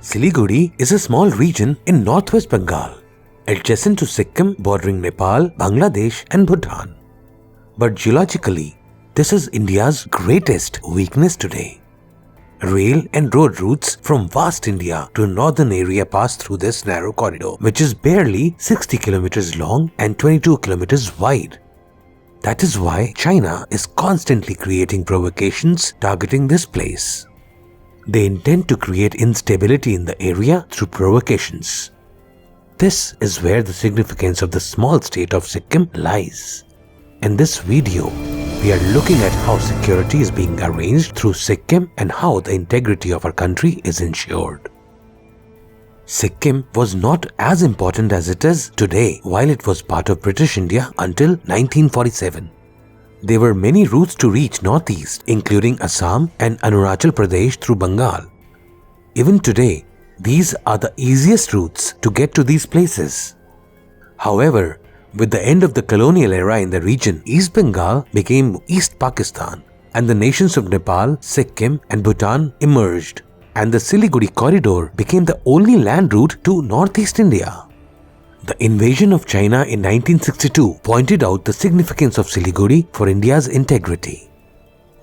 Siliguri is a small region in northwest Bengal, adjacent to Sikkim, bordering Nepal, Bangladesh and Bhutan. But geologically, this is India's greatest weakness today. Rail and road routes from vast India to northern area pass through this narrow corridor, which is barely 60 kilometers long and 22 kilometers wide. That is why China is constantly creating provocations targeting this place. They intend to create instability in the area through provocations. This is where the significance of the small state of Sikkim lies. In this video, we are looking at how security is being arranged through Sikkim and how the integrity of our country is ensured. Sikkim was not as important as it is today while it was part of British India until 1947. There were many routes to reach northeast, including Assam and Arunachal Pradesh through Bengal. Even today, these are the easiest routes to get to these places. However, with the end of the colonial era in the region, East Bengal became East Pakistan and the nations of Nepal, Sikkim and Bhutan emerged, and the Siliguri corridor became the only land route to northeast India. The invasion of China in 1962 pointed out the significance of Siliguri for India's integrity.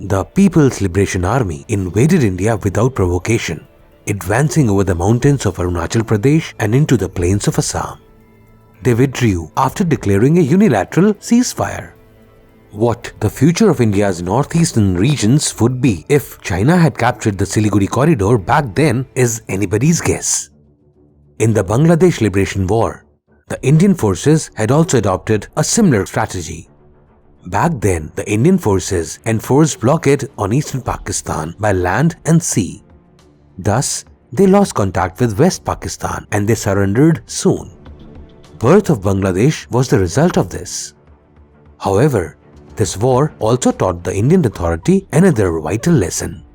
The People's Liberation Army invaded India without provocation, advancing over the mountains of Arunachal Pradesh and into the plains of Assam. They withdrew after declaring a unilateral ceasefire. What the future of India's northeastern regions would be if China had captured the Siliguri corridor back then is anybody's guess. In the Bangladesh Liberation War, the Indian forces had also adopted a similar strategy. Back then, the Indian forces enforced blockade on eastern Pakistan by land and sea. Thus, they lost contact with West Pakistan and they surrendered soon. Birth of Bangladesh was the result of this. However, this war also taught the Indian Authority another vital lesson.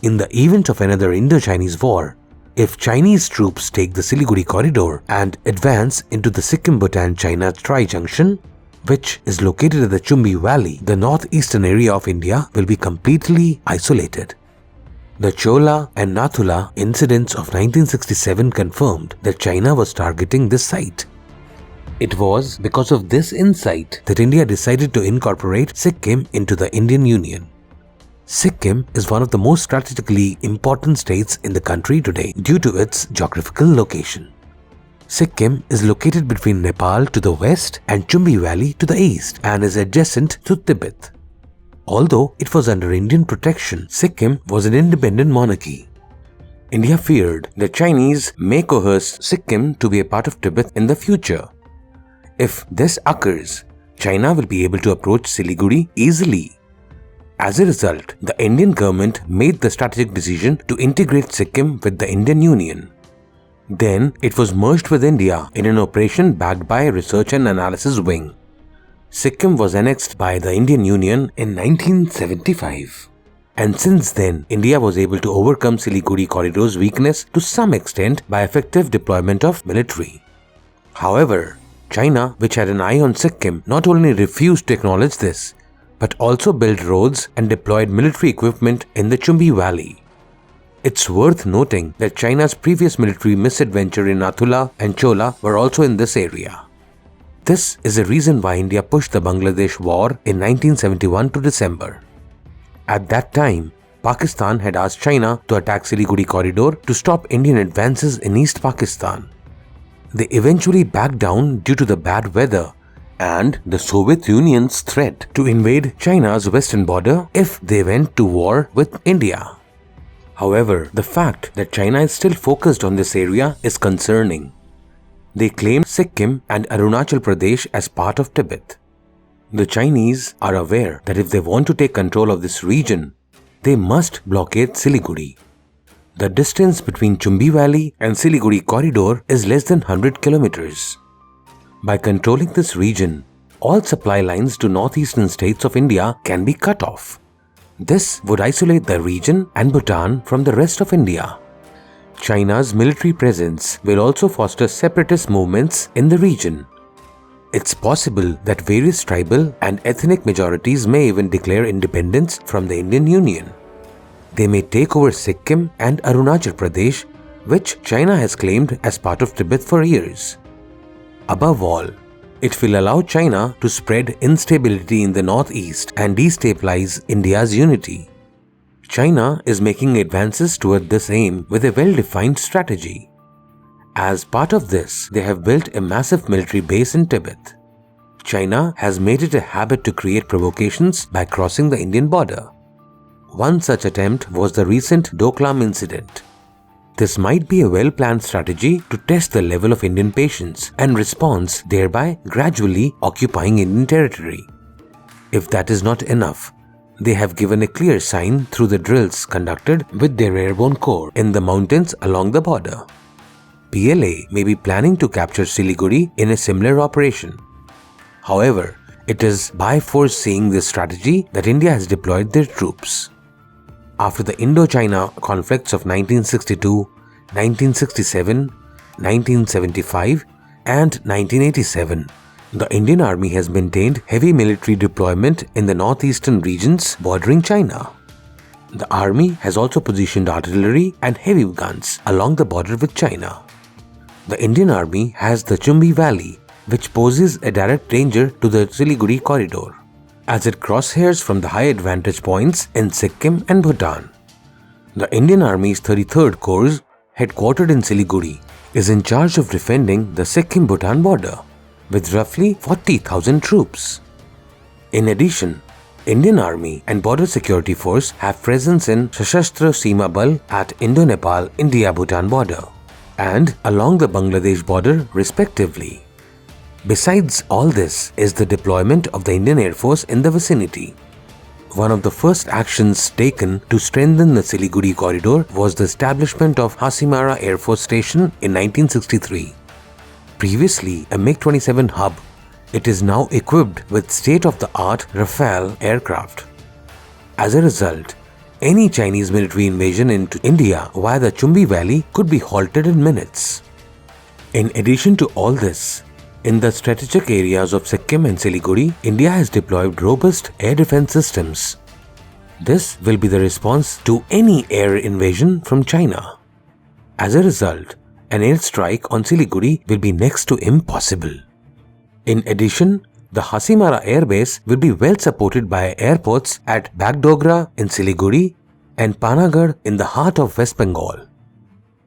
In the event of another Indo-Chinese war, if Chinese troops take the Siliguri corridor and advance into the Sikkim-Bhutan-China Tri-Junction, which is located in the Chumbi Valley, the northeastern area of India will be completely isolated. The Chola and Nathula incidents of 1967 confirmed that China was targeting this site. It was because of this insight that India decided to incorporate Sikkim into the Indian Union. Sikkim is one of the most strategically important states in the country today due to its geographical location. Sikkim is located between Nepal to the west and Chumbi Valley to the east and is adjacent to Tibet. Although it was under Indian protection, Sikkim was an independent monarchy. India feared the Chinese may coerce Sikkim to be a part of Tibet in the future. If this occurs, China will be able to approach Siliguri easily. As a result, the Indian government made the strategic decision to integrate Sikkim with the Indian Union. Then, it was merged with India in an operation backed by a research and analysis wing. Sikkim was annexed by the Indian Union in 1975. And since then, India was able to overcome Siliguri corridor's weakness to some extent by effective deployment of military. However, China, which had an eye on Sikkim, not only refused to acknowledge this, but also built roads and deployed military equipment in the Chumbi Valley. It's worth noting that China's previous military misadventure in Nathula and Chola were also in this area. This is the reason why India pushed the Bangladesh War in 1971 to December. At that time, Pakistan had asked China to attack Siliguri corridor to stop Indian advances in East Pakistan. They eventually backed down due to the bad weather and the Soviet Union's threat to invade China's western border if they went to war with India. However, the fact that China is still focused on this area is concerning. They claim Sikkim and Arunachal Pradesh as part of Tibet. The Chinese are aware that if they want to take control of this region, they must blockade Siliguri. The distance between Chumbi Valley and Siliguri corridor is less than 100 kilometers. By controlling this region, all supply lines to northeastern states of India can be cut off. This would isolate the region and Bhutan from the rest of India. China's military presence will also foster separatist movements in the region. It's possible that various tribal and ethnic majorities may even declare independence from the Indian Union. They may take over Sikkim and Arunachal Pradesh which China has claimed as part of Tibet for years. Above all, it will allow China to spread instability in the northeast and destabilize India's unity. China is making advances toward this aim with a well-defined strategy. As part of this, they have built a massive military base in Tibet. China has made it a habit to create provocations by crossing the Indian border. One such attempt was the recent Doklam incident. This might be a well-planned strategy to test the level of Indian patience and response, thereby gradually occupying Indian territory. If that is not enough, they have given a clear sign through the drills conducted with their airborne corps in the mountains along the border. PLA may be planning to capture Siliguri in a similar operation. However, it is by foreseeing this strategy that India has deployed their troops. After the Indo-China conflicts of 1962, 1967, 1975 and 1987, the Indian Army has maintained heavy military deployment in the northeastern regions bordering China. The Army has also positioned artillery and heavy guns along the border with China. The Indian Army has the Chumbi Valley, which poses a direct danger to the Siliguri corridor, as it crosshairs from the high advantage points in Sikkim and Bhutan. The Indian Army's 33rd Corps, headquartered in Siliguri, is in charge of defending the Sikkim-Bhutan border, with roughly 40,000 troops. In addition, Indian Army and Border Security Force have presence in Sashastra Seema Bal at Indo-Nepal India-Bhutan border and along the Bangladesh border respectively. Besides all this is the deployment of the Indian Air Force in the vicinity. One of the first actions taken to strengthen the Siliguri corridor was the establishment of Hasimara Air Force Station in 1963. Previously a MiG-27 hub, it is now equipped with state-of-the-art Rafale aircraft. As a result, any Chinese military invasion into India via the Chumbi Valley could be halted in minutes. In addition to all this, in the strategic areas of Sikkim and Siliguri, India has deployed robust air defense systems. This will be the response to any air invasion from China. As a result, an airstrike on Siliguri will be next to impossible. In addition, the Hasimara Air Base will be well supported by airports at Bagdogra in Siliguri and Panagarh in the heart of West Bengal.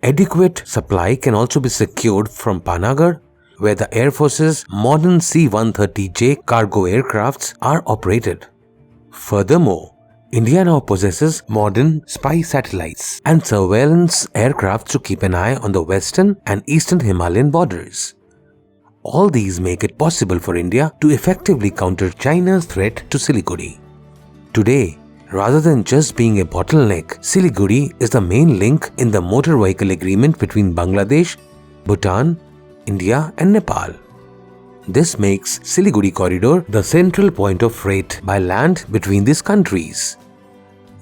Adequate supply can also be secured from Panagarh, where the Air Force's modern C-130J cargo aircrafts are operated. Furthermore, India now possesses modern spy satellites and surveillance aircraft to keep an eye on the western and eastern Himalayan borders. All these make it possible for India to effectively counter China's threat to Siliguri. Today, rather than just being a bottleneck, Siliguri is the main link in the motor vehicle agreement between Bangladesh, Bhutan, India and Nepal. This makes Siliguri corridor the central point of freight by land between these countries.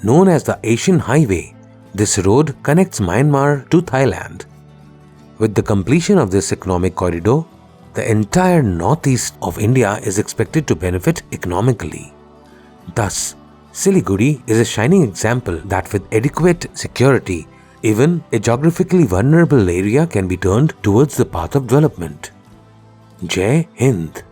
Known as the Asian Highway, this road connects Myanmar to Thailand. With the completion of this economic corridor, the entire northeast of India is expected to benefit economically. Thus, Siliguri is a shining example that with adequate security, even a geographically vulnerable area can be turned towards the path of development. Jai Hind.